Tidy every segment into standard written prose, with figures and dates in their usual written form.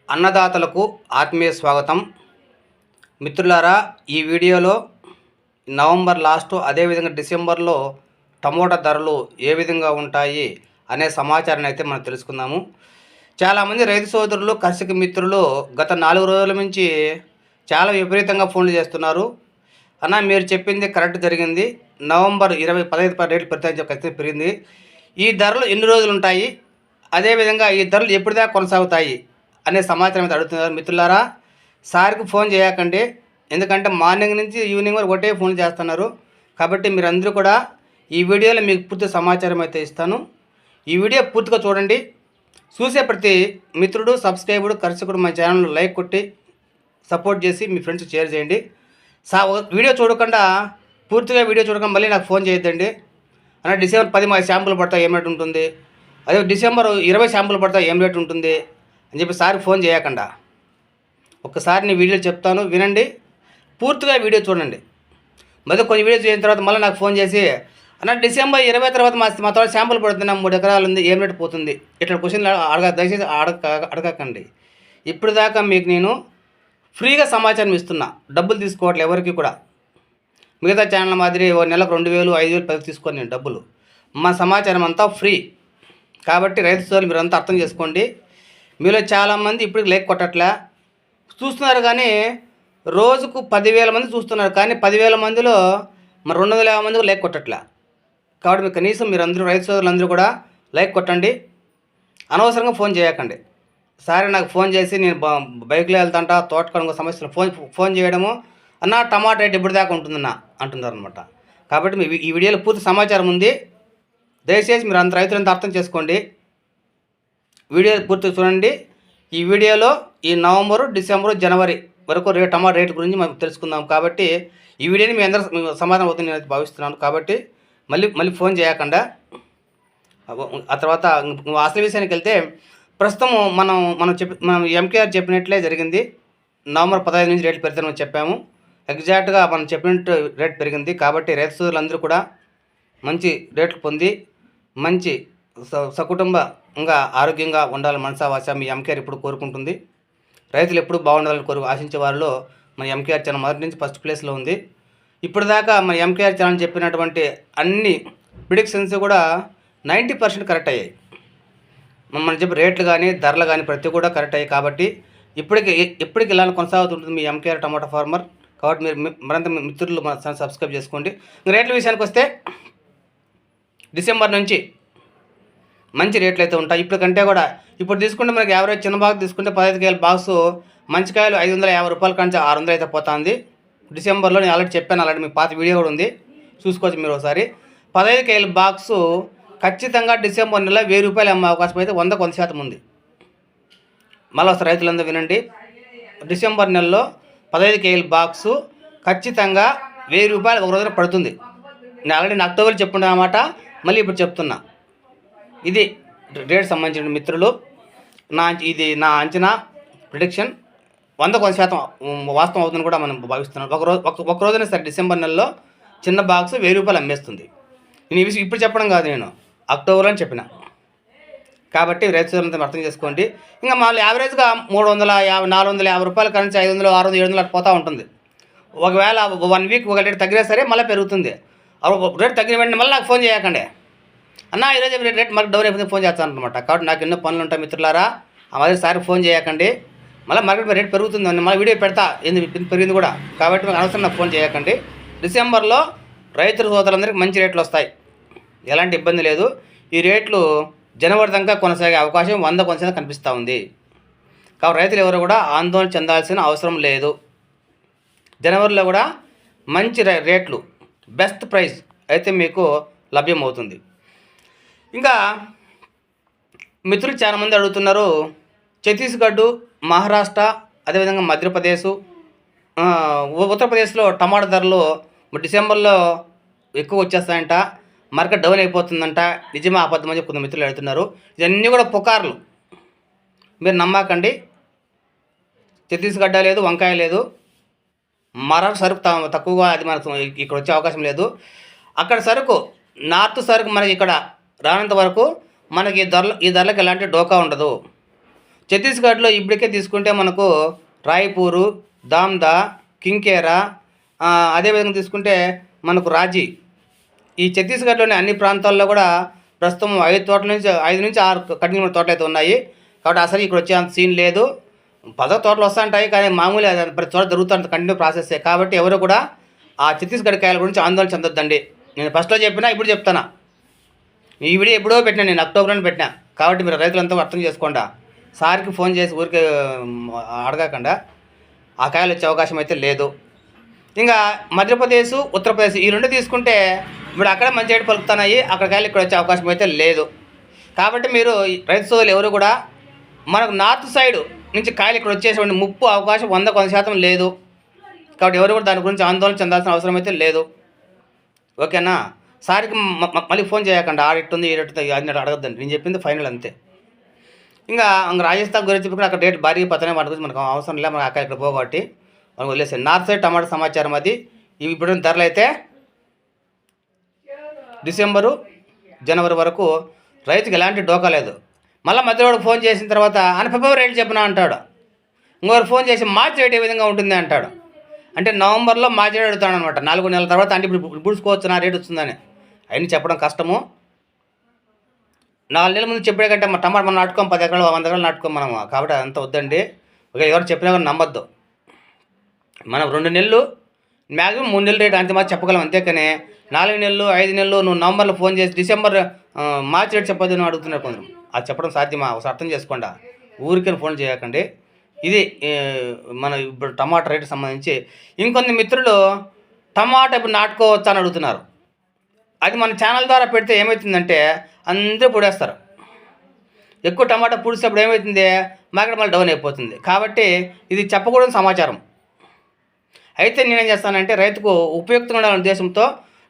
అన్నదాతలకు ఆత్మీయ స్వాగతం. మిత్రులారా, ఈ వీడియోలో నవంబర్ లాస్ట్ అదేవిధంగా డిసెంబర్లో టమోటా ధరలు ఏ విధంగా ఉంటాయి అనే సమాచారాన్ని అయితే మనం తెలుసుకుందాము. చాలామంది రైతు సోదరులు, కర్షక మిత్రులు గత 4 రోజుల నుంచి చాలా విపరీతంగా ఫోన్లు చేస్తున్నారు. అన్న, మీరు చెప్పింది కరెక్ట్ జరిగింది. నవంబర్ 15 రేట్లు ఖచ్చితంగా పెరిగింది. ఈ ధరలు ఎన్ని రోజులు ఉంటాయి, అదేవిధంగా ఈ ధరలు ఎప్పటిదాకా కొనసాగుతాయి అనే సమాచారం అయితే అడుగుతున్నారు. మిత్రులారా, సార్కి ఫోన్ చేయకండి, ఎందుకంటే మార్నింగ్ నుంచి ఈవినింగ్ వరకు ఒకటే ఫోన్ చేస్తున్నారు. కాబట్టి మీరందరూ కూడా ఈ వీడియోలో మీకు పూర్తి సమాచారం అయితే ఇస్తాను. ఈ వీడియో పూర్తిగా చూడండి. చూసే ప్రతి మిత్రుడు, సబ్స్క్రైబర్, కర్షకుడు మా ఛానల్ లైక్ కొట్టి సపోర్ట్ చేసి మీ ఫ్రెండ్స్ షేర్ చేయండి. వీడియో చూడకుండా పూర్తిగా వీడియో చూడకుండా మళ్ళీ నాకు ఫోన్ చేయొద్దండి. అన్న, డిసెంబర్ 10 శాంపుల్ పడతాయి ఏం రేట్ ఉంటుంది, అదే డిసెంబర్ 20 శాంపుల్ పడతాయి ఏం రేట్ ఉంటుంది అని చెప్పి సార్కి ఫోన్ చేయకుండా ఒక్కసారి నేను వీడియో చెప్తాను, వినండి. పూర్తిగా వీడియో చూడండి. మళ్ళీ కొన్ని వీడియో చేసిన తర్వాత మళ్ళీ నాకు ఫోన్ చేసి, అన్న డిసెంబర్ 20 తర్వాత మా తోట శాంపుల్ పడుతుంది, 3 ఎకరాలు ఉంది, ఏం రేటు పోతుంది, ఇట్లా క్వశ్చన్లు దయచేసి అడగకండి. ఇప్పుడు దాకా మీకు నేను ఫ్రీగా సమాచారం ఇస్తున్నా, డబ్బులు తీసుకోవట్లేదు ఎవరికి కూడా. మిగతా ఛానల్ మాదిరి నెలకు 2000, 5000, 10 తీసుకోండి నేను డబ్బులు. మా సమాచారం అంతా ఫ్రీ. కాబట్టి రైతు సోదరులు మీరంతా అర్థం చేసుకోండి. మీలో చాలామంది ఇప్పటికి లైక్ కొట్టట్లే, చూస్తున్నారు కానీ రోజుకు 10,000 మంది చూస్తున్నారు, కానీ 10,000 మందిలో మరి 250 మందికి లైక్ కొట్టట్లే. కాబట్టి మీరు కనీసం మీరందరూ రైతు సోదరులందరూ కూడా లైక్ కొట్టండి, అనవసరంగా ఫోన్ చేయకండి. సరే, నాకు ఫోన్ చేసి నేను బైక్లో వెళ్తాంట, తోటకనుక సమస్యలు ఫోన్ చేయడము, అన్న టమాటా రేట్ ఎప్పుడు దాకా ఉంటుందన్న అంటున్నారు అనమాట. కాబట్టి ఈ వీడియోలో పూర్తి సమాచారం ఉంది. దయచేసి మీరు అంత రైతులంతా అర్థం చేసుకోండి, వీడియో పూర్తిగా చూడండి. ఈ వీడియోలో ఈ నవంబరు, డిసెంబరు, జనవరి వరకు టమాటా రేటు గురించి మనం తెలుసుకుందాం. కాబట్టి ఈ వీడియోని మీ అందరూ సమాధానం అవుతుంది నేను భావిస్తున్నాను. కాబట్టి మళ్ళీ ఫోన్ చేయకుండా ఆ తర్వాత అసలు విషయానికి వెళ్తే, ప్రస్తుతం మనం ఎంకేఆర్ చెప్పినట్లే జరిగింది. నవంబర్ 15 నుంచి రేట్లు పెడతామని చెప్పాము. ఎగ్జాక్ట్గా మనం చెప్పినట్టు రేట్ పెరిగింది. కాబట్టి రైతు సోదరులందరూ కూడా మంచి రేట్లు పొంది మంచి సకుటుంబంగా ఆరోగ్యంగా ఉండాలని మనసావాస మీ ఎంకేఆర్ ఇప్పుడు కోరుకుంటుంది. రైతులు ఎప్పుడు బాగుండాలని ఆశించే వారిలో మన ఎంకేఆర్ ఛానల్ మొదటి నుంచి ఫస్ట్ ప్లేస్లో ఉంది. ఇప్పటిదాకా మన ఎంకేఆర్ ఛానల్ చెప్పినటువంటి అన్ని ప్రిడిక్షన్స్ కూడా 90% కరెక్ట్ అయ్యాయి. మనం చెప్పి రేట్లు కానీ ధరలు కానీ ప్రతి కూడా కరెక్ట్ అయ్యాయి. కాబట్టి ఇప్పటికి ఇలా కొనసాగుతుంటుంది మీ ఎంకేఆర్ టమాటా ఫార్మర్. కాబట్టి మీరు మరింత మిత్రులు మన ఛానల్ సబ్స్క్రైబ్ చేసుకోండి. రేట్ల విషయానికి వస్తే, డిసెంబర్ నుంచి మంచి రేట్లు అయితే ఉంటాయి. ఇప్పటికంటే కూడా ఇప్పుడు తీసుకుంటే మనకి యావరేజ్ చిన్న బాక్స్ తీసుకుంటే 15 కేజీల బాక్స్ మంచి కాయలు 550 రూపాయల కంటే 600 అయితే పోతుంది. డిసెంబర్లో నేను ఆల్రెడీ చెప్పాను, ఆల్రెడీ మీకు పాత వీడియో కూడా ఉంది, చూసుకోవచ్చు మీరు ఒకసారి. 15 కేజీల బాక్సు ఖచ్చితంగా డిసెంబర్ నెల 1000 రూపాయలు అమ్మే అవకాశం అయితే 100% ఉంది. మళ్ళీ ఒకసారి రైతులందరూ వినండి, డిసెంబర్ నెలలో 15 కేజీల బాక్సు ఖచ్చితంగా 1000 రూపాయలు ఒక రోజున పడుతుంది. నేను ఆల్రెడీ అక్టోబర్ చెప్పుకున్నా అన్నమాట, మళ్ళీ ఇప్పుడు చెప్తున్నా. ఇది రేట్ సంబంధించిన మిత్రులు, ఇది నా అంచనా, ప్రిడిక్షన్ 100% వాస్తవం అవుతుందని కూడా మనం భావిస్తున్నాం. ఒక రోజునే సరే డిసెంబర్ నెలలో చిన్న బాక్స్ 1000 రూపాయలు అమ్మేస్తుంది. నేను ఈ విషయం ఇప్పుడు చెప్పడం కాదు, నేను అక్టోబర్లో చెప్పిన. కాబట్టి రైతు సోదరులంతా అర్థం చేసుకోండి. ఇంకా మళ్ళీ యావరేజ్గా 350, 450 రూపాయల నుంచి 500, 600, 700 అట్లా పోతూ ఉంటుంది. ఒకవేళ 1 వీక్ ఒక రేటు తగ్గినా సరే మళ్ళీ పెరుగుతుంది. రేటు తగ్గిన వెంటనే మళ్ళీ నాకు ఫోన్ చేయకండి, అన్న ఈరోజు రేట్ మాకు డౌన్ అయిపోతే ఫోన్ చేస్తాను అనమాట. కాబట్టి నాకు ఎన్నో పనులు ఉంటాయి మిత్రులారా, ఆ మాదిరి సారి ఫోన్ చేయకండి. మళ్ళీ మార్కెట్ రేట్ పెరుగుతుంది, మళ్ళీ వీడియో పెడతా ఎందుకు పెరిగింది కూడా. కాబట్టి మీకు అనవసరం నాకు ఫోన్ చేయకండి. డిసెంబర్లో రైతుల సోదరులందరికీ మంచి రేట్లు వస్తాయి, ఎలాంటి ఇబ్బంది లేదు. ఈ రేట్లు జనవరి దాకా కొనసాగే అవకాశం 100% కనిపిస్తూ ఉంది. కాబట్టి రైతులు ఎవరు కూడా ఆందోళన చెందాల్సిన అవసరం లేదు. జనవరిలో కూడా మంచి రేట్లు, బెస్ట్ ప్రైస్ అయితే మీకు లభ్యమవుతుంది. ఇంకా మిత్రులు చాలామంది అడుగుతున్నారు, ఛత్తీస్గఢ్, మహారాష్ట్ర, అదేవిధంగా మధ్యప్రదేశ్, ఉత్తరప్రదేశ్లో టమాటా ధరలు డిసెంబర్లో ఎక్కువ వచ్చేస్తాయంట, మార్కెట్ డౌన్ అయిపోతుందంట. నిజమే అబద్ధమని చెప్పి కొంత మిత్రులు అడుగుతున్నారు. ఇవన్నీ కూడా పుకార్లు, మీరు నమ్మకండి. ఛత్తీస్గఢ్ లేదు, వంకాయ లేదు, మహారాష్ట్ర సరుకు తక్కువగా, అది మనకు ఇక్కడ వచ్చే అవకాశం లేదు. అక్కడ సరుకు, నార్త్ సరుకు మనకి ఇక్కడ రానంత వరకు మనకి ఈ ధరలకు ఎలాంటి డోకా ఉండదు. ఛత్తీస్గఢ్లో ఇప్పటికే తీసుకుంటే మనకు రాయ్పూరు, దామ్దా, కింకేరా, అదేవిధంగా తీసుకుంటే మనకు రాజీ, ఈ ఛత్తీస్గఢ్లోని అన్ని ప్రాంతాల్లో కూడా ప్రస్తుతం 5 నుంచి 6 కంటిన్యూ తోటలు అయితే ఉన్నాయి. కాబట్టి అసలు ఇక్కడ వచ్చే అంత సీన్ లేదు. తోటలు వస్తుంటాయి, కానీ మామూలు ప్రతి చోట జరుగుతున్న కంటిన్యూ ప్రాసెస్సే. కాబట్టి ఎవరు కూడా ఆ ఛత్తీస్గఢ్ కాయల గురించి ఆందోళన చెందొద్దండి. నేను ఫస్ట్లో చెప్పినా, ఇప్పుడు చెప్తాను. ఈ వీడియో ఎప్పుడో పెట్టినా, నేను అక్టోబర్లో పెట్టినా. కాబట్టి మీరు రైతులంతా అర్థం చేసుకోండి. సార్కి ఫోన్ చేసి ఊరికే అడగకుండా ఆ కాయలు వచ్చే అవకాశం అయితే లేదు. ఇంకా మధ్యప్రదేశ్, ఉత్తరప్రదేశ్ ఈ రెండు తీసుకుంటే ఇప్పుడు అక్కడ మంచి రేటు పలుకుతున్నాయి, అక్కడ కాయలు ఇక్కడ వచ్చే అవకాశం అయితే లేదు. కాబట్టి మీరు రైతు సోదరులు ఎవరు కూడా మనకు నార్త్ సైడ్ నుంచి కాయలు ఇక్కడ వచ్చేటువంటి ముప్పు అవకాశం 100% లేదు. కాబట్టి ఎవరు కూడా దాని గురించి ఆందోళన చెందాల్సిన అవసరం అయితే లేదు. ఓకేనా? సార్కి మళ్ళీ ఫోన్ చేయకండి, ఆడిట్టుంది ఈడెట్టుంది అది అడగద్దండి. నేను చెప్పింది ఫైనల్ అంతే. ఇంకా రాజస్థాన్ గురించి కూడా అక్కడ రేట్ భారీ పతనే వాటి గురించి మనకు అవసరం లేదు. మనకు అక్కడ ఇక్కడ పోగొట్టి మనం వదిలేసాను. నార్త్ సైడ్ టమాటా సమాచారం అది. ఇవి ఇప్పుడు ధరలు అయితే డిసెంబరు, జనవరి వరకు రైతుకి ఎలాంటి డోకా లేదు. మళ్ళీ మధ్యలోకి ఫోన్ చేసిన తర్వాత అని ఫిబ్రవరి రేటు చెప్పినా అంటాడు. ఇంకొకరు ఫోన్ చేసి మార్చి రేట్ ఏ విధంగా ఉంటుంది అంటాడు. అంటే నవంబర్లో మార్చి రేట్ అడుగుతాడు అనమాట. 4 నెలల తర్వాత అంటే ఇప్పుడు పుడుచుకోవచ్చు నా రేటు వస్తుందని. అవన్నీ చెప్పడం కష్టము. 4 నెలల ముందు చెప్పే కంటే మన టమాటా మనం నాటుకోం, 10 ఎకరాలు 100 ఎకరాలు నాటుకోం మనం. కాబట్టి అదంతా వద్దండి. ఒకవేళ ఎవరు చెప్పినా కూడా నమ్మద్దు. మనం 2 నెలలు మ్యాక్సిమం 3 నెలలు రేటు అంతే మాత్రం చెప్పగలం. అంతేకాని 4 నెలలు 5 నెలలు నువ్వు నవంబర్లో ఫోన్ చేసి డిసెంబర్ మార్చి రేటు చెప్పొద్దు నువ్వు అడుగుతున్నారు కొందరు. అది చెప్పడం సాధ్యమా? ఒకసారి అర్థం చేసుకోండి. ఊరికే ఫోన్ చేయకండి. ఇది మన ఇప్పుడు టమాటా రేటు సంబంధించి. ఇంకొన్ని మిత్రులు టమాటా ఇప్పుడు నాటుకోవచ్చా అని అడుగుతున్నారు. అది మన ఛానల్ ద్వారా పెడితే ఏమవుతుందంటే అందరూ పొడేస్తారు. ఎక్కువ టమాటా పూడిసేప్పుడు ఏమవుతుంది, మార్కెట్ మళ్ళీ డౌన్ అయిపోతుంది. కాబట్టి ఇది చెప్పకూడని సమాచారం. అయితే నేనేం చేస్తానంటే రైతుకు ఉపయుక్తంగా ఉండాలనే ఉద్దేశంతో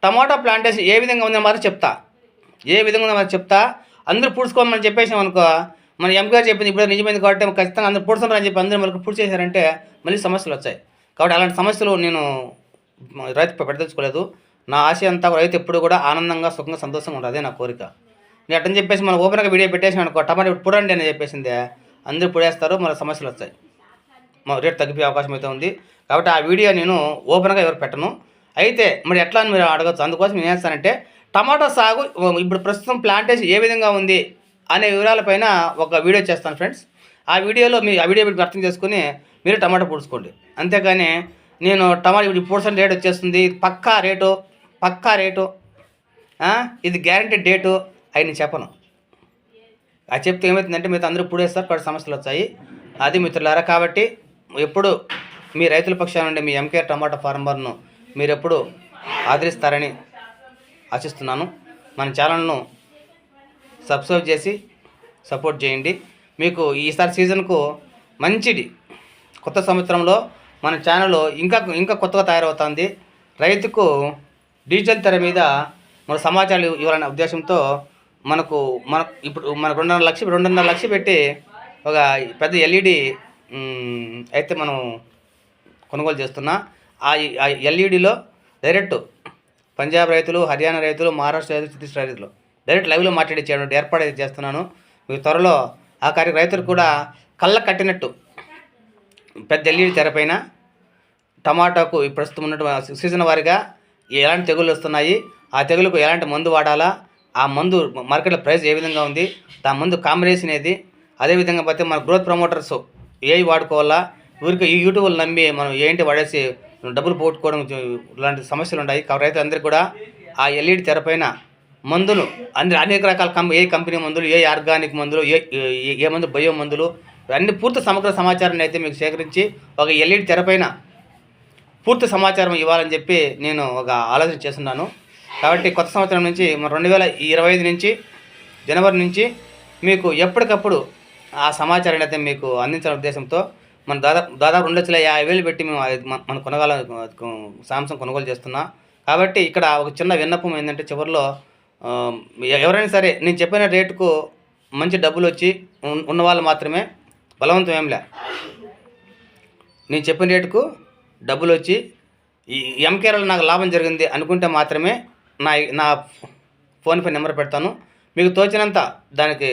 టమాటా ప్లాంటేషన్ ఏ విధంగా ఉందని మాత్రం చెప్తా. అందరూ పూడ్చుకోమని చెప్పేసాం అనుకో, మన ఎంపీఆర్ చెప్పింది ఇప్పుడు నిజమైంది కాబట్టి ఖచ్చితంగా అందరూ పూడుతున్నారని చెప్పి అందరూ మనకు పూర్తి చేశారంటే మళ్ళీ సమస్యలు వచ్చాయి. కాబట్టి అలాంటి సమస్యలు నేను రైతు పెట్టదలుచుకోలేదు. నా ఆశ అంతా రైతు ఎప్పుడు కూడా ఆనందంగా, సుఖంగా, సంతోషంగా ఉంటుంది. అదే నా కోరిక. నేను అట్టని చెప్పేసి మనం ఓపెన్గా వీడియో పెట్టేసాను అనుకో, టమాటా ఇప్పుడు పుడండి అని చెప్పేసిందే అందరూ పుడేస్తారు, మన సమస్యలు వస్తాయి, మా రేటు తగ్గిపోయే అవకాశం అయితే ఉంది. కాబట్టి ఆ వీడియో నేను ఓపెన్గా ఎవరు పెట్టను. అయితే మరి ఎట్లా అని మీరు అడగచ్చు. అందుకోసం నేను చేస్తానంటే టమాటా సాగు ఇప్పుడు ప్రస్తుతం ప్లాంటేషన్ ఏ విధంగా ఉంది అనే వివరాలపైన ఒక వీడియో చేస్తాను ఫ్రెండ్స్. ఆ వీడియోలో ఆ వీడియో మీరు అర్థం చేసుకుని మీరు టమాటా పూడ్చుకోండి. అంతేకాని నేను టమాటా ఇప్పుడు 4% రేట్ వచ్చేస్తుంది, పక్కా రేటు ఇది గ్యారంటీ డేటు అవి నేను చెప్పను. అది చెప్తే ఏమవుతుందంటే మీరు అందరూ పూడేస్తారు, కొన్ని సమస్యలు వచ్చాయి. అది మిత్రులారా. కాబట్టి ఎప్పుడు మీ రైతుల పక్షాన నుండి మీ ఎంకేఆర్ టమాటా ఫార్మర్ను మీరు ఎప్పుడు ఆదరిస్తారని ఆశిస్తున్నాను. మన ఛానల్ను సబ్స్క్రైబ్ చేసి సపోర్ట్ చేయండి. మీకు ఈసారి సీజన్కు మంచిది. కొత్త సంవత్సరంలో మన ఛానల్ ఇంకా కొత్తగా తయారవుతుంది. రైతుకు డిజిటల్ తెర మీద మన సమాచారాలు ఇవ్వాలనే ఉద్దేశంతో ఇప్పుడు మనకు 2.5 లక్షలు పెట్టి ఒక పెద్ద ఎల్ఈడి అయితే మనం కొనుగోలు చేస్తున్నా. ఆ ఎల్ఈడిలో డైరెక్ట్ పంజాబ్ రైతులు, హర్యానా రైతులు, మహారాష్ట్ర రైతులు, ఛత్తీస్గఢ్ రైతులు డైరెక్ట్ లైవ్లో మాట్లాడి ఏర్పాటు అయితే చేస్తున్నాను. మీకు త్వరలో ఆ రైతులు కూడా కళ్ళ కట్టినట్టు పెద్ద ఎల్ఈడి తెరపైన టమాటాకు ప్రస్తుతం ఉన్నటువంటి సీజన్ వారీగా ఎలాంటి తెగుళ్ళు వస్తున్నాయి, ఆ తెగులకు ఎలాంటి మందు వాడాలా, ఆ మందు మార్కెట్లో ప్రైస్ ఏ విధంగా ఉంది, ఆ మందు కాంబినేషన్ ఏది, అదేవిధంగా పోతే మన గ్రోత్ ప్రమోటర్స్ ఏవి వాడుకోవాలా, ఊరికి ఈ యూట్యూబ్లు నమ్మి మనం ఏంటి వాడేసి డబ్బులు పోగొట్టుకోవడం ఇలాంటి సమస్యలు ఉన్నాయి. కాబట్టి రైతులందరికీ కూడా ఆ ఎల్ఈడి తెరపైన మందులు అనేక రకాల ఏ కంపెనీ మందులు, ఏ ఆర్గానిక్ మందులు, ఏ మందు బయో మందులు అన్ని పూర్తి సమగ్ర సమాచారాన్ని అయితే మీకు సేకరించి ఒక ఎల్ఈడి తెరపైన పూర్తి సమాచారం ఇవ్వాలని చెప్పి నేను ఒక ఆలోచన చేస్తున్నాను. కాబట్టి కొత్త సంవత్సరం నుంచి 2025 నుంచి జనవరి నుంచి మీకు ఎప్పటికప్పుడు ఆ సమాచారాన్ని అయితే మీకు అందించాలనే ఉద్దేశంతో మనం దాదాపు 2,50,000 పెట్టి మేము సామ్సంగ్ కొనుగోలు చేస్తున్నా. కాబట్టి ఇక్కడ ఒక చిన్న విన్నపం ఏంటంటే చివరిలో ఎవరైనా సరే నేను చెప్పిన రేటుకు మంచి డబ్బులు వచ్చి ఉన్న వాళ్ళు మాత్రమే, బలవంతం ఏంలే, నేను చెప్పిన రేటుకు డబ్బులు వచ్చి ఈ ఎంకేఆర్లో నాకు లాభం జరిగింది అనుకుంటే మాత్రమే నా ఫోన్పే నెంబర్ పెడతాను. మీకు తోచినంత దానికి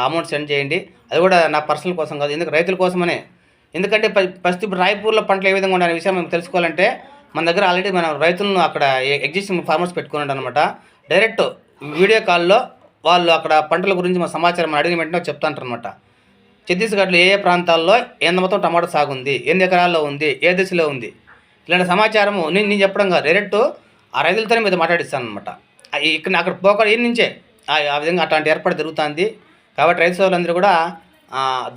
అమౌంట్ సెండ్ చేయండి. అది కూడా నా పర్సనల్ కోసం కాదు, ఎందుకంటే రైతుల కోసమనే. ఎందుకంటే ఫస్ట్ ఇప్పుడు రాయపూర్లో పంటలు ఏ విధంగా ఉండే విషయం మేము తెలుసుకోవాలంటే మన దగ్గర ఆల్రెడీ మనం రైతులను అక్కడ ఎగ్జిస్టింగ్ ఫార్మర్స్ పెట్టుకున్నాడు అనమాట. డైరెక్ట్ వీడియో కాల్లో వాళ్ళు అక్కడ పంటల గురించి మా సమాచారం అడిగిన వెంటనే చెప్తాంటారనమాట. ఛత్తీస్గఢ్లో ఏ ప్రాంతాల్లో ఎంత మొత్తం టమాటా సాగు ఉంది, ఎన్ని ఎకరాల్లో ఉంది, ఏ దశలో ఉంది, ఇలాంటి సమాచారము నేను చెప్పడం కాదు, డైరెక్ట్ ఆ రైతులతోనే మీద మాట్లాడిస్తాను అనమాట. ఇక్కడ అక్కడ పోకుండా ఈ నుంచే ఆ విధంగా అట్లాంటి ఏర్పాటు జరుగుతుంది. కాబట్టి రైతు సోదరులందరూ కూడా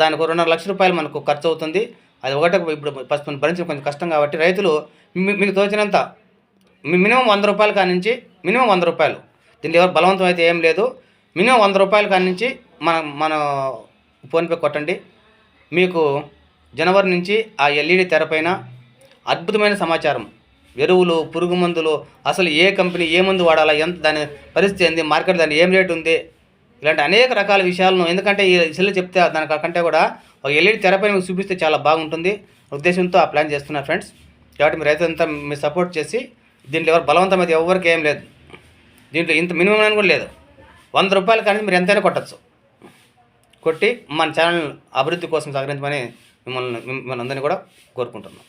దానికి 2.5 లక్షల రూపాయలు మనకు ఖర్చు అవుతుంది. అది ఒకటే ఇప్పుడు ఫస్ట్ భరించడం కొంచెం కష్టం కాబట్టి రైతులు మీకు తోచినంత మినిమం 100 రూపాయల కాడి నుంచి, మినిమం 100 రూపాయలు, దీంట్లో ఎవరు బలవంతం అయితే ఏం లేదు, మినిమం 100 రూపాయల కాడి నుంచి మన ఫోన్పే కొట్టండి. మీకు జనవరి నుంచి ఆ ఎల్ఈడి తెరపైన అద్భుతమైన సమాచారం, ఎరువులు, పురుగు మందులు, అసలు ఏ కంపెనీ ఏ మందు వాడాలా, ఎంత దాని పరిస్థితి ఏంది, మార్కెట్ దాని ఏం రేటు ఉంది, ఇలాంటి అనేక రకాల విషయాలను, ఎందుకంటే ఈ సెల్ చెప్తే దానికంటే కూడా ఒక ఎల్ఈడి తెరపైన మీకు చూపిస్తే చాలా బాగుంటుంది ఉద్దేశంతో ఆ ప్లాన్ చేస్తున్నారు ఫ్రెండ్స్. కాబట్టి మీరు రైతులంతా మీరు సపోర్ట్ చేసి, దీంట్లో ఎవరు బలవంతం అయితే ఎవరికి ఏం లేదు, దీంట్లో ఇంత మినిమం అని కూడా లేదు, 100 రూపాయల కానీ మీరు ఎంతైనా కొట్టచ్చు. కొట్టి మన ఛానల్ అభివృద్ధి కోసం సహకరించమని మిమ్మల్ని అందరినీ కూడా కోరుకుంటున్నాం.